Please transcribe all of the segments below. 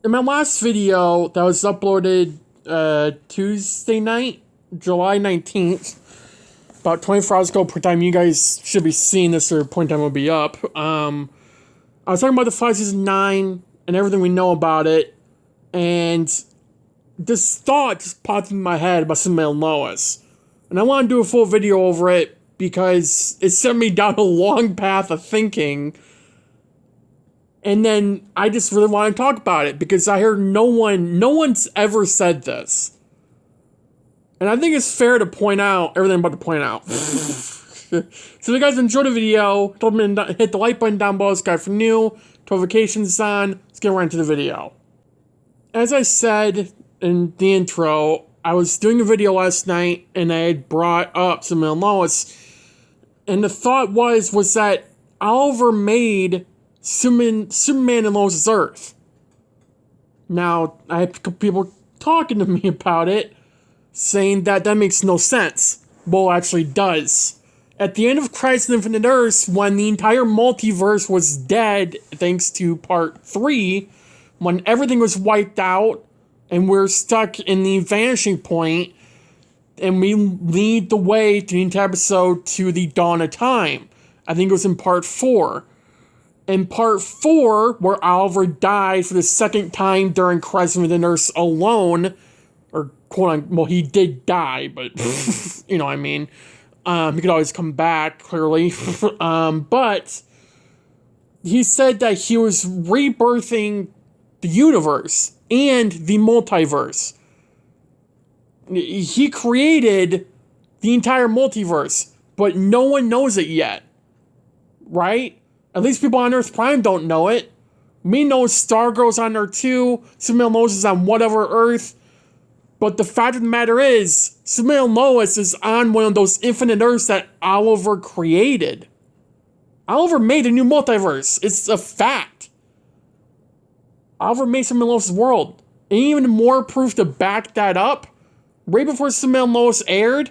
In my last video that was uploaded Tuesday night, July 19th, about 24 hours ago per time you guys should be seeing this or point time will be up, I was talking about the Flash Season 9 and everything we know about it, and this thought just popped in my head about Superman and Lois. And I want to do a full video over it because it sent me down a long path of thinking. And then I just really want to talk about it because I heard no one's ever said this. And I think it's fair to point out everything I'm about to point out. So if you guys enjoyed the video, don't forget to hit the like button down below, subscribe for new, notifications on. Let's get right into the video. As I said in the intro, I was doing a video last night and I had brought up Superman and Lois. And the thought was that Oliver made Superman and Lois' Earth. Now, I have people talking to me about it, saying that makes no sense. Well, it actually does. At the end of Crisis on Infinite Earths, when the entire multiverse was dead, thanks to Part 3, when everything was wiped out, and we're stuck in the vanishing point, and we lead the way to the entire episode to the dawn of time. I think it was in Part 4. In Part 4, where Oliver died for the second time during Crisis on Infinite Earths alone, or quote unquote, well, he did die, but you know what I mean. He could always come back, clearly. But he said that he was rebirthing the universe and the multiverse. He created the entire multiverse, but no one knows it yet. Right? At least people on Earth Prime don't know it. We know Stargirl's on Earth 2, Superman and Lois is on whatever Earth. But the fact of the matter is, Superman and Lois is on one of those infinite Earths that Oliver created. Oliver made a new multiverse. It's a fact. Oliver made Superman and Lois' world. And even more proof to back that up, right before Superman and Lois aired,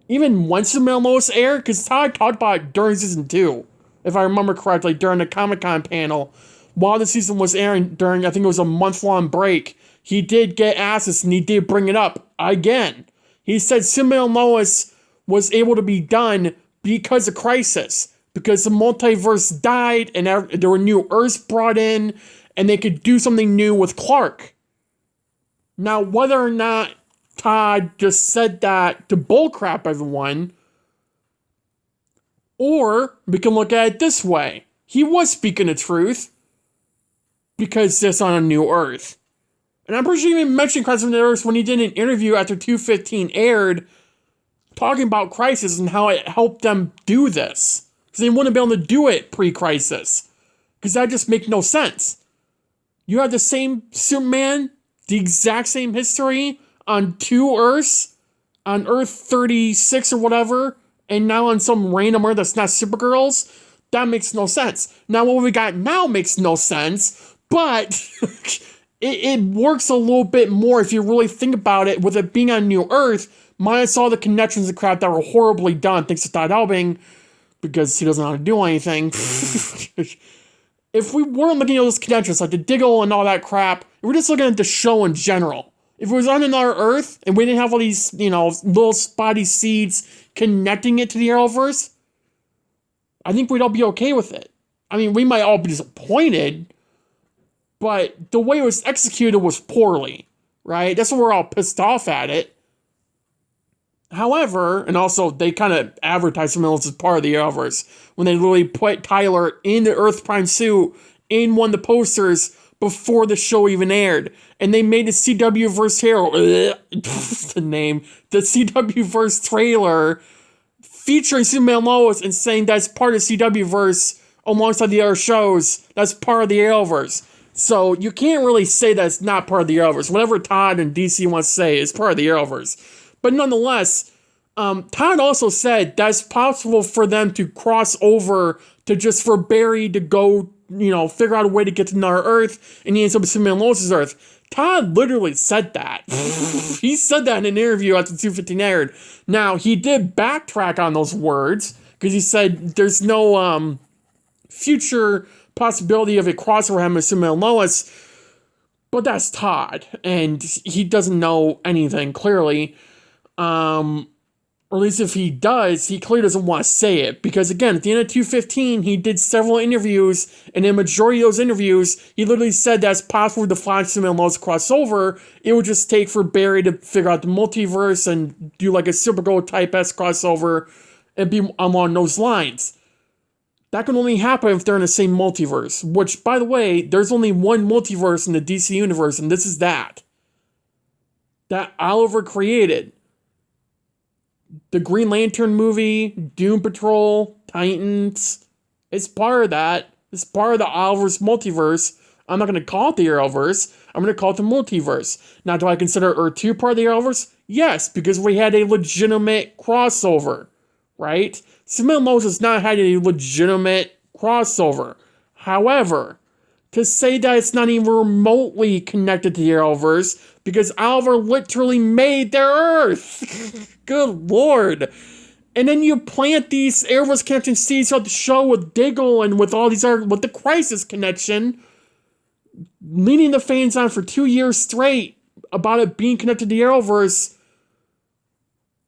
even when Superman and Lois aired, because Todd talked about it during Season 2, if I remember correctly, during the Comic-Con panel, while the season was airing during, I think it was a month-long break, he did get asked this, and he did bring it up again. He said Superman and Lois was able to be done because of Crisis, because the multiverse died, and there were new Earths brought in, and they could do something new with Clark. Now, whether or not Todd just said that to bullcrap everyone, or we can look at it this way. He was speaking the truth, because it's on a new Earth. And I'm pretty sure he even mentioned Crisis on Earth when he did an interview after 215 aired, talking about Crisis and how it helped them do this. Because they wouldn't be able to do it pre-Crisis. Because that just makes no sense. You have the same Superman, the exact same history, on two Earths, on Earth 36 or whatever, and now on some random Earth that's not Supergirl's. That makes no sense. Now what we got now makes no sense, but it works a little bit more if you really think about it, with it being on New Earth, minus all the connections and crap that were horribly done, thanks to Todd helping, because he doesn't know how to do anything. If we weren't looking at those connections, like the Diggle and all that crap, we're just looking at the show in general. If it was on another Earth, and we didn't have all these, little spotty seeds connecting it to the Arrowverse, I think we'd all be okay with it. I mean, we might all be disappointed, but the way it was executed was poorly, right? That's why we're all pissed off at it. However, and also they kind of advertised something else as part of the Arrowverse when they literally put Tyler in the Earth Prime suit in one of the posters before the show even aired. And they made the CW Verse hero, the name, the CW Verse trailer featuring Superman and Lois and saying that's part of CW Verse alongside the other shows. That's part of the Arrowverse. So you can't really say that it's not part of the Arrowverse. Whatever Todd and DC wants to say is part of the Arrowverse. But nonetheless, Todd also said that's possible for them to cross over to just for Barry to go, figure out a way to get to another Earth, and he ends up with Superman and Lois' Earth. Todd literally said that. He said that in an interview after 215 aired. Now, he did backtrack on those words, because he said there's no future possibility of a crossover happening with Superman and Lois. But that's Todd, and he doesn't know anything, clearly. Or at least if he does, he clearly doesn't want to say it. Because again, at the end of 215, he did several interviews, and in the majority of those interviews, he literally said that it's possible the Flash, Superman, and Lois crossover. It would just take for Barry to figure out the multiverse and do like a Supergirl type-esque crossover and be along those lines. That can only happen if they're in the same multiverse. Which, by the way, there's only one multiverse in the DC universe, and this is that. That Oliver created. The Green Lantern movie, Doom Patrol, Titans. It's part of that. It's part of the Arrowverse multiverse. I'm not going to call it the Arrowverse. I'm going to call it the multiverse. Now, do I consider Earth 2 part of the Arrowverse? Yes, because we had a legitimate crossover, right? Superman and Lois has not had a legitimate crossover. However, to say that it's not even remotely connected to the Arrowverse, because Oliver literally made their Earth. Good Lord. And then you plant these Arrowverse connection seeds throughout the show with Diggle and with all these with the Crisis connection, leading the fans on for 2 years straight about it being connected to the Arrowverse.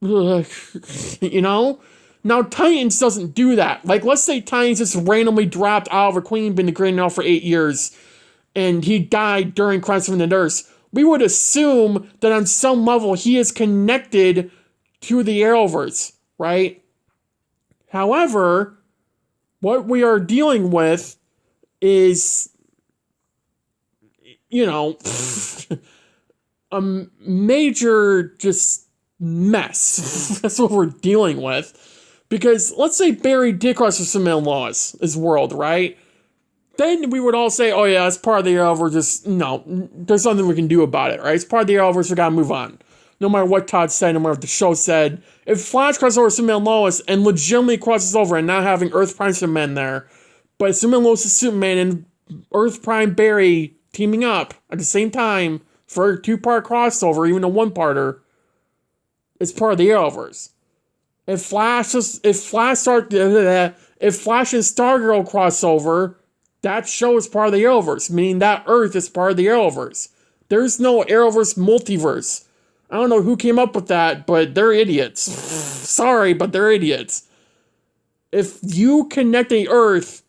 You know? Now, Titans doesn't do that. Like, let's say Titans just randomly dropped Oliver Queen, been the Green Arrow for 8 years, and he died during Crisis on Infinite Earths. We would assume that on some level he is connected to the Arrowverse, right? However, what we are dealing with is, you know, a major just mess. That's what we're dealing with. Because let's say Barry did cross with Superman and Lois' world, right? Then we would all say, oh yeah, it's part of the Arrowverse, just, no, there's nothing we can do about it, right? It's part of the Arrowverse, we gotta move on. No matter what Todd said, no matter what the show said. If Flash crosses over Superman and Lois and legitimately crosses over and not having Earth Prime Superman there, but Superman and Lois is Superman and Earth Prime Barry teaming up at the same time for a 2-part crossover, even a 1-parter, it's part of the Arrowverse. If Flash and Stargirl crossover, that show is part of the Arrowverse, meaning that Earth is part of the Arrowverse. There's no Arrowverse multiverse. I don't know who came up with that, but they're idiots. Sorry, but they're idiots. If you connect a Earth,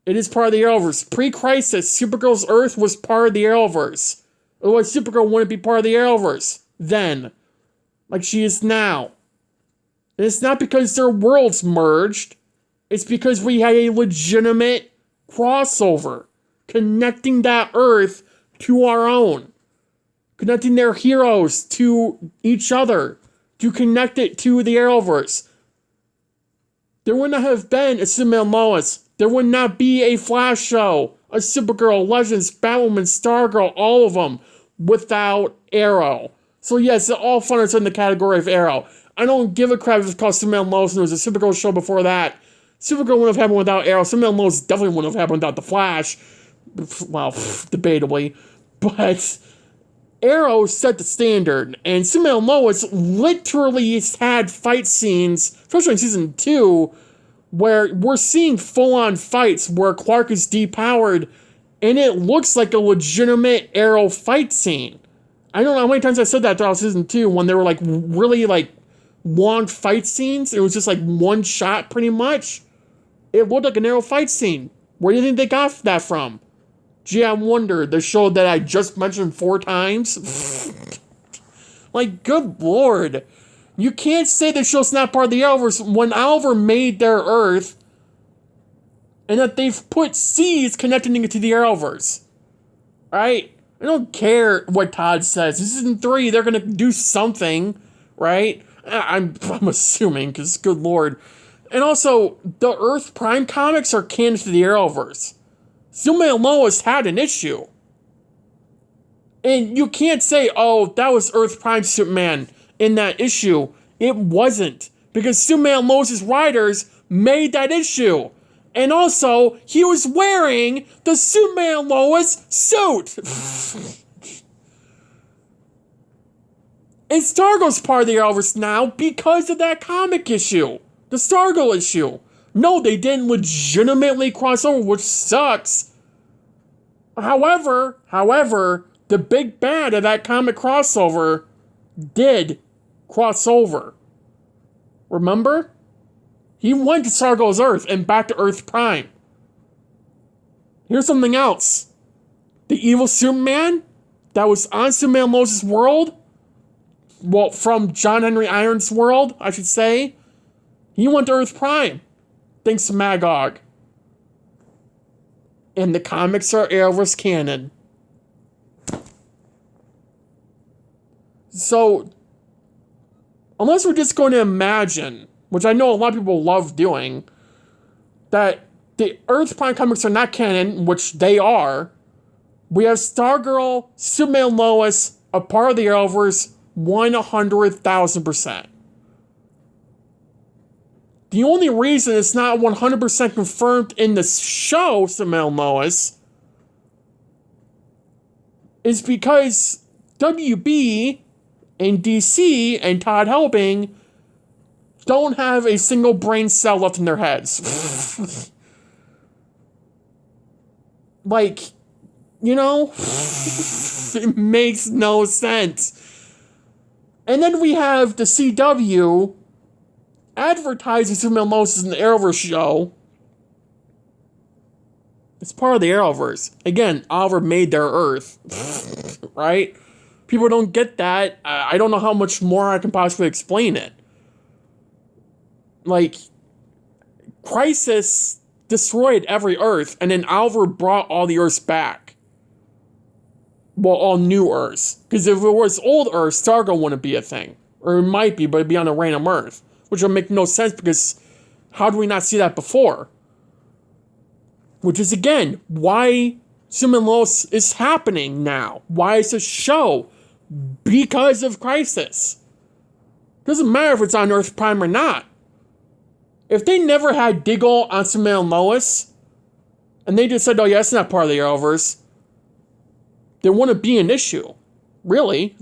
it is part of the Arrowverse. Pre-Crisis, Supergirl's Earth was part of the Arrowverse. Otherwise, Supergirl wouldn't be part of the Arrowverse then, like she is now. And it's not because their worlds merged. It's because we had a legitimate crossover connecting that Earth to our own. Connecting their heroes to each other. To connect it to the Arrowverse. There would not have been a Superman and Lois. There would not be a Flash show. A Supergirl, Legends, Batwoman, Stargirl, all of them. Without Arrow. So yes, all fun is in the category of Arrow. I don't give a crap if it's called Superman and Lois and there was a Supergirl show before that. Supergirl wouldn't have happened without Arrow. Superman and Lois definitely wouldn't have happened without the Flash. Well, debatably. But Arrow set the standard. And Superman and Lois literally had fight scenes, especially in season 2, where we're seeing full-on fights where Clark is depowered and it looks like a legitimate Arrow fight scene. I don't know how many times I said that throughout season 2 when they were like really like long fight scenes. It was just like one shot pretty much. It looked like an Arrow fight scene. Where do you think they got that from? Gee, I wonder. The show that I just mentioned 4 times. Like, good Lord. You can't say the show's not part of the Arrowverse when Oliver made their Earth and that they've put seeds connecting it to the Arrowverse. Right? I don't care what Todd says. This isn't 3. They're going to do something. Right? I'm assuming, because good Lord. And also, the Earth Prime comics are canon to the Arrowverse. Superman and Lois had an issue. And you can't say, oh, that was Earth Prime Superman in that issue. It wasn't. Because Superman and Lois' writers made that issue. And also, he was wearing the Superman and Lois suit. And Stargirl's part of the Arrowverse now because of that comic issue. The Stargirl issue. No, they didn't legitimately cross over, which sucks. However, the big bad of that comic crossover did cross over. Remember? He went to Stargirl's Earth and back to Earth Prime. Here's something else. The evil Superman that was on Superman Lois' world, well, from John Henry Irons' world, I should say, he went to Earth Prime, thanks to Magog. And the comics are Arrowverse canon. So, unless we're just going to imagine, which I know a lot of people love doing, that the Earth Prime comics are not canon, which they are, we have Stargirl, Superman Lois, a part of the Arrowverse, 100,000%. The only reason it's not 100% confirmed in the show, Superman Lois, is because WB and DC and Todd Helbing don't have a single brain cell left in their heads. Like, you know, it makes no sense. And then we have the CW advertising Superman Lois as an Arrowverse show. It's part of the Arrowverse. Again, Oliver made their Earth. Right? People don't get that. I don't know how much more I can possibly explain it. Like, Crisis destroyed every Earth, and then Oliver brought all the Earths back. Well, all new Earths. Because if it was old Earth, Stargirl wouldn't be a thing. Or it might be, but it'd be on a random Earth. Which would make no sense, because how do we not see that before? Which is, again, why Superman Lois is happening now. Why is this show? Because of Crisis. Doesn't matter if it's on Earth Prime or not. If they never had Diggle on Superman Lois, and they just said, oh yeah, it's not part of the Arrowverse, there wouldn't be an issue. Really.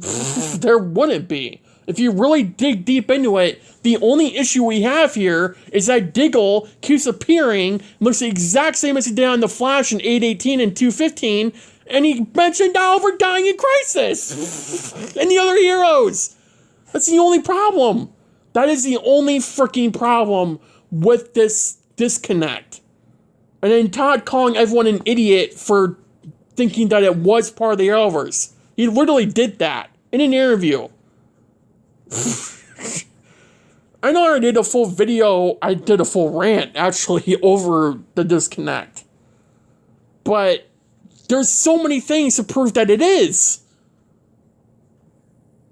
There wouldn't be. If you really dig deep into it, the only issue we have here is that Diggle keeps appearing, looks the exact same as he did on The Flash in 818 and 215, and he mentioned Oliver dying in Crisis! And the other heroes! That's the only problem. That is the only freaking problem with this disconnect. And then Todd calling everyone an idiot for thinking that it was part of the Arrowverse. He literally did that in an interview. I know I did a full video, I did a full rant, actually, over the disconnect. But there's so many things to prove that it is.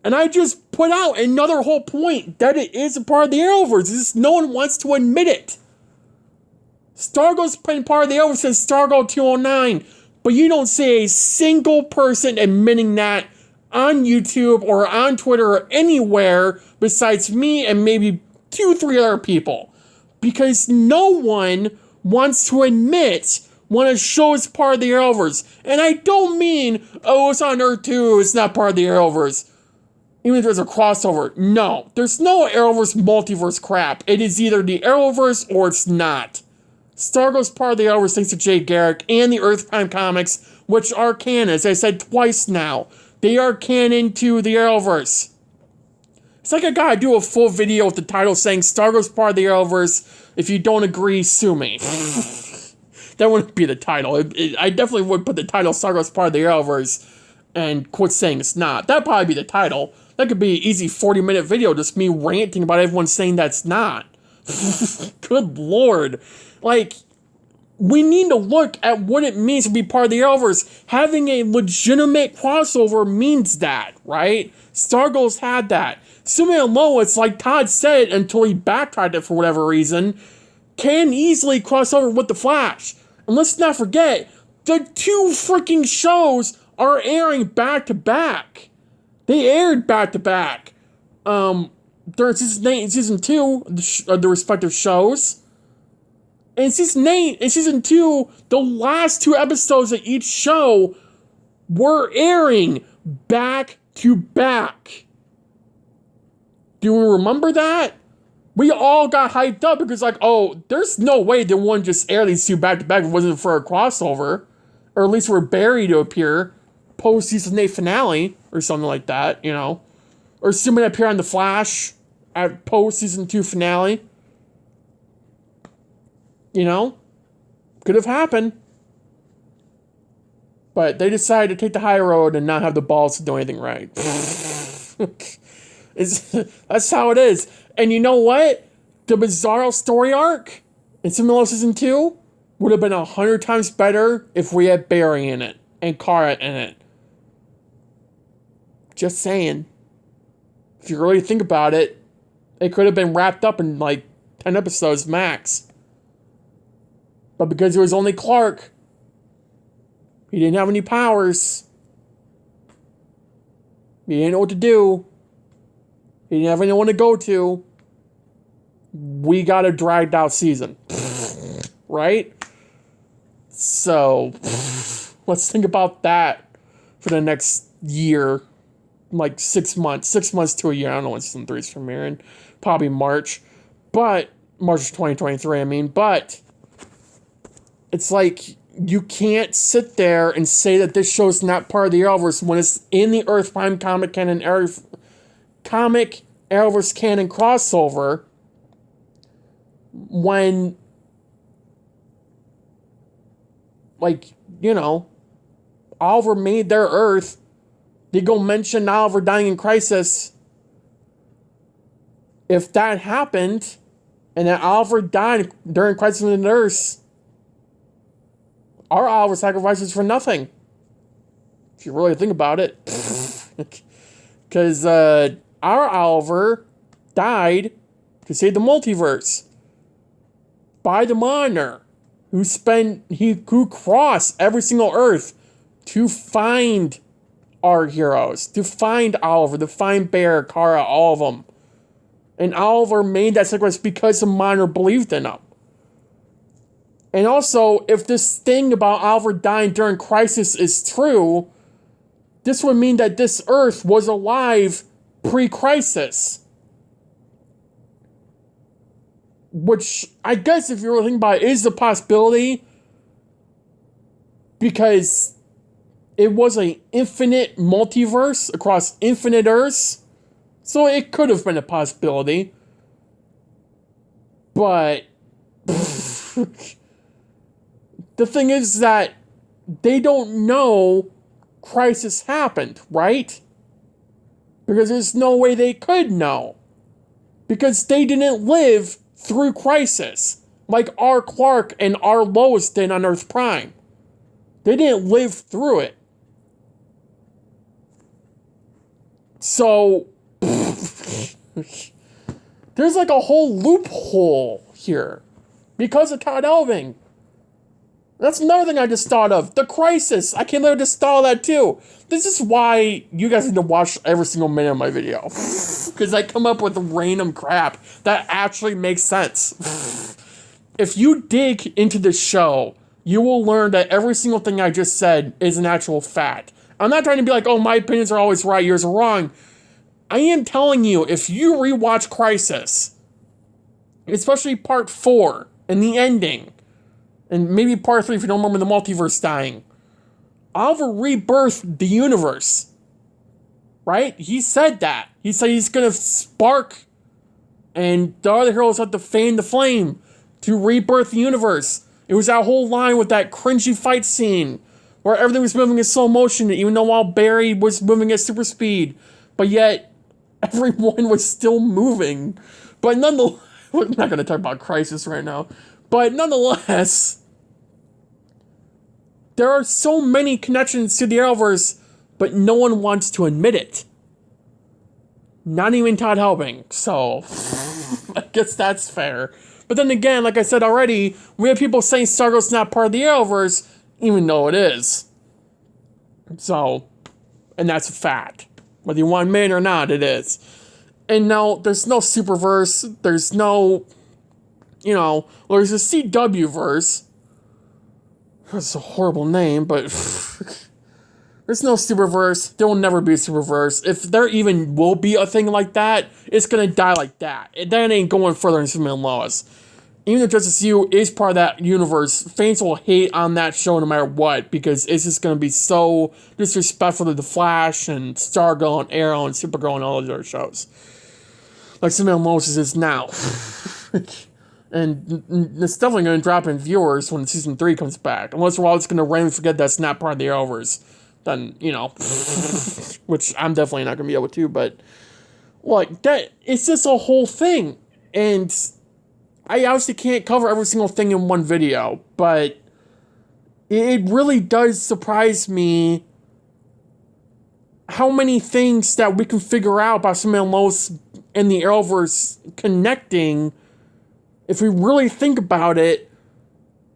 And I just put out another whole point that it is a part of the Arrowverse. It's just no one wants to admit it. Stargirl's been part of the Arrowverse since Stargirl 209, but you don't see a single person admitting that on YouTube or on Twitter or anywhere besides me and maybe 2-3 other people. Because no one wants to admit when a show is part of the Arrowverse. And I don't mean, oh, it's on Earth 2, it's not part of the Arrowverse. Even if there's a crossover. No, there's no Arrowverse multiverse crap. It is either the Arrowverse or it's not. Stargirl's part of the Arrowverse thanks to Jay Garrick and the Earth Prime comics, which are canon, as I said twice now. They are canon to the Arrowverse. It's like I gotta do a full video with the title saying Stargirl's part of the Arrowverse. If you don't agree, sue me. That wouldn't be the title. I definitely would put the title Stargirl's part of the Arrowverse and quit saying it's not. That'd probably be the title. That could be an easy 40-minute video, just me ranting about everyone saying that's not. Good lord. Like, we need to look at what it means to be part of the Arrowverse. Having a legitimate crossover means that, right? Stargirl's had that. Superman Lois, like Todd said, until he backtracked it for whatever reason, can easily cross over with The Flash. And let's not forget, the two freaking shows are airing back to back. They aired back to back. During season 8 and season 2, the respective shows. And season 8 and season 2, the last 2 episodes of each show were airing back to back. Do we remember that? We all got hyped up because, like, oh, there's no way they wouldn't just air these 2 back to back if it wasn't for a crossover. Or at least for Barry to appear. post-season 8 finale or something like that, you know. Or Superman appear on The Flash at post-season 2 finale. You know? Could have happened. But they decided to take the high road and not have the balls to do anything right. That's how it is. And you know what? The Bizarro story arc in Superman Season 2 would have been 100 times better if we had Barry in it and Kara in it. Just saying. If you really think about it, it could have been wrapped up in like 10 episodes max. But because it was only Clark, he didn't have any powers. He didn't know what to do. He didn't have anyone to go to. We got a dragged out season. Right? So, let's think about that for the next year. Like 6 months. 6 months to a year. I don't know when season 3 is premiering. Probably March. But, March 2023, I mean. But, it's like, you can't sit there and say that this show's not part of the Arrowverse when it's in the Earth Prime comic canon, Arrowverse canon crossover. When, like, you know, Oliver made their Earth. They go mention Oliver dying in Crisis. If that happened, and that Oliver died during Crisis on the Earth, our Oliver sacrifices for nothing. If you really think about it. Because our Oliver died to save the multiverse. By the Monitor, who crossed every single Earth to find our heroes, to find Oliver, to find Bear, Kara, all of them. And Oliver made that sacrifice because the Monitor believed in him. And also, if this thing about Oliver dying during Crisis is true, this would mean that this Earth was alive pre-Crisis. Which, I guess if you really think about it, is a possibility. Because it was an infinite multiverse across infinite Earths. So it could have been a possibility. But the thing is that they don't know Crisis happened, right? Because there's no way they could know. Because they didn't live through Crisis like our Clark and our Lois did on Earth Prime. They didn't live through it. So, there's like a whole loophole here because of Todd Elving. That's another thing I just thought of. The Crisis. I can't let it just thought of that too. This is why you guys need to watch every single minute of my video. Because I come up with random crap that actually makes sense. If you dig into this show, you will learn that every single thing I just said is an actual fact. I'm not trying to be like, oh, my opinions are always right, yours are wrong. I am telling you, if you rewatch Crisis, especially part 4 and the ending, and maybe part 3 if you don't remember the multiverse dying, Oliver rebirthed the universe. Right? He said that. He said he's gonna spark, and the other heroes have to fan the flame to rebirth the universe. It was that whole line with that cringy fight scene where everything was moving in slow motion, even though while Barry was moving at super speed. But yet, everyone was still moving. But nonetheless, we're not going to talk about Crisis right now. But nonetheless, there are so many connections to the Arrowverse, but no one wants to admit it. Not even Todd Helbing. So, I guess that's fair. But then again, like I said already, we have people saying Stargirl's not part of the Arrowverse, even though it is. So, and that's a fact. Whether you want to admit it or not, it is. And now, there's no Superverse, there's no, you know, well, there's a CW-verse. That's a horrible name, but there's no Superverse. There will never be a Superverse. If there even will be a thing like that, it's gonna die like that. That ain't going further than Superman and Lois. even though Justice U is part of that universe, fans will hate on that show no matter what, because it's just going to be so disrespectful to The Flash and Stargirl and Arrow and Supergirl and all those other shows. Like Superman and Lois is now. And it's definitely going to drop in viewers when season 3 comes back. Unless we're all just going to randomly forget that's not part of the Arrowverse. Then, you know, which I'm definitely not going to be able to, but like that, it's just a whole thing. And I obviously can't cover every single thing in one video, but it really does surprise me how many things that we can figure out about Superman and Lois and the Arrowverse connecting if we really think about it.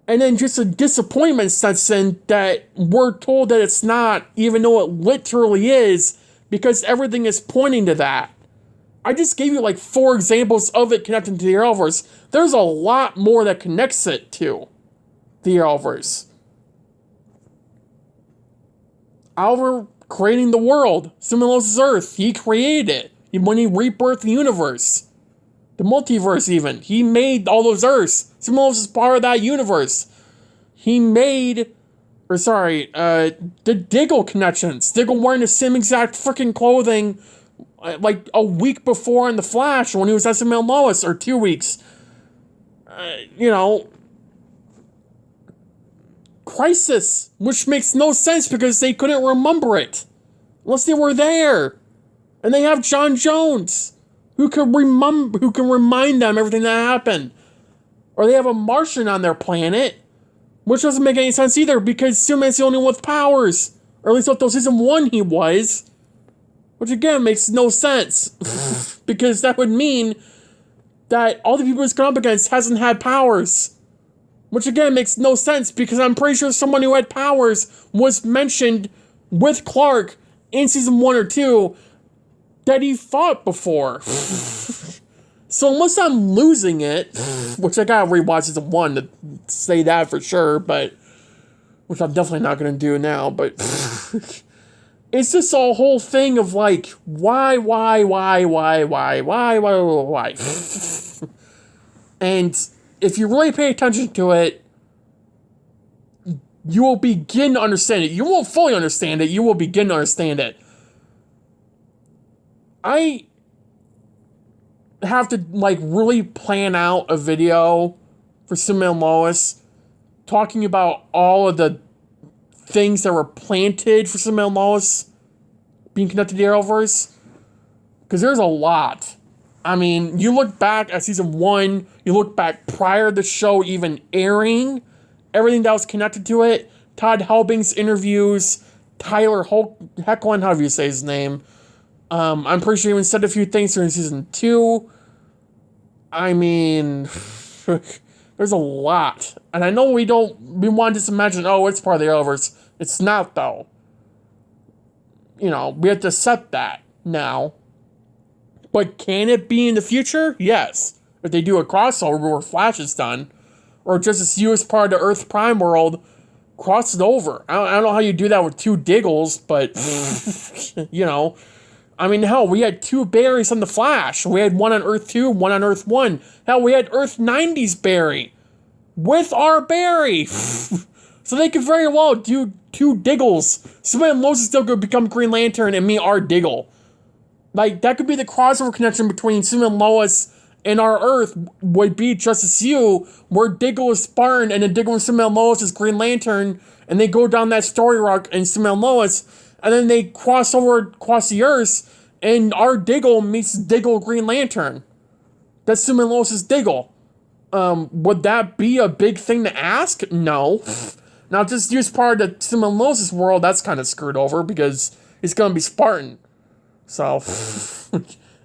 And then just a disappointment sets in that we're told that it's not, even though it literally is, because everything is pointing to that. I just gave you like 4 examples of it connecting to the Arrowverse. There's a lot more that connects it to the Arrowverse. Oliver creating the world, Superman and Lois' Earth, he created it when he rebirthed the universe. The multiverse even. He made all those Earths. Superman and Lois is part of that universe. He made, the Diggle connections. Diggle wearing the same exact freaking clothing like a week before in The Flash when he was at Superman and Lois, or 2 weeks. Crisis, which makes no sense because they couldn't remember it unless they were there. And they have John Jones, who can remind them everything that happened. Or they have a Martian on their planet, which doesn't make any sense either, because Superman's the only one with powers. Or at least up till season 1 he was. Which again makes no sense. Because that would mean that all the people he's gone up against hasn't had powers. Which again makes no sense, because I'm pretty sure someone who had powers was mentioned with Clark in season 1 or 2 that he fought before. So unless I'm losing it, which I gotta rewatch season 1 to say that for sure, but which I'm definitely not gonna do now, but it's just a whole thing of like, why? And if you really pay attention to it, you will begin to understand it. You won't fully understand it, you will begin to understand it. I have to like really plan out a video for Superman and Lois talking about all of the things that were planted for Superman and Lois being connected to the Arrowverse, because there's a lot. I mean, you look back at season 1, you look back prior to the show even airing, everything that was connected to it, Todd Helbing's interviews, Tyler Hoechlin, however you say his name. I'm pretty sure he even said a few things during season 2. I mean, there's a lot. And I know we want to just imagine, oh, it's part of the Arrowverse. It's not, though. We have to accept that now. But can it be in the future? Yes. If they do a crossover where Flash is done, or just as you as part of the Earth Prime world, cross it over. I don't know how you do that with 2 Diggles, but, I mean, hell, we had 2 Barrys on The Flash. We had one on Earth 2, one on Earth 1. Hell, we had Earth 90's Barry with our Barry. So they could very well do 2 Diggles. Superman and Lois is still going to become Green Lantern and me, our Diggle. Like, that could be the crossover connection between Superman and Lois and our Earth would be Justice U, where Diggle is Spartan and then Diggle and Superman and Lois is Green Lantern, and they go down that story arc in Superman and Lois, and then they cross over across the Earth, and our Diggle meets Diggle Green Lantern. That's Superman and Lois' Diggle. Would that be a big thing to ask? No. Now, just use part of the Superman and Lois' world, that's kind of screwed over, because it's going to be Spartan. So,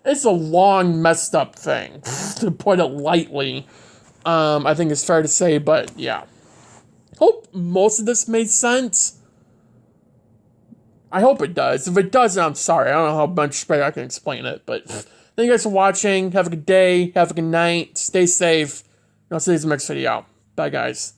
it's a long, messed up thing, to put it lightly. I think it's fair to say, but yeah. Hope most of this made sense. I hope it does. If it doesn't, I'm sorry. I don't know how much better I can explain it, but thank you guys for watching. Have a good day. Have a good night. Stay safe. And I'll see you in the next video. Bye, guys.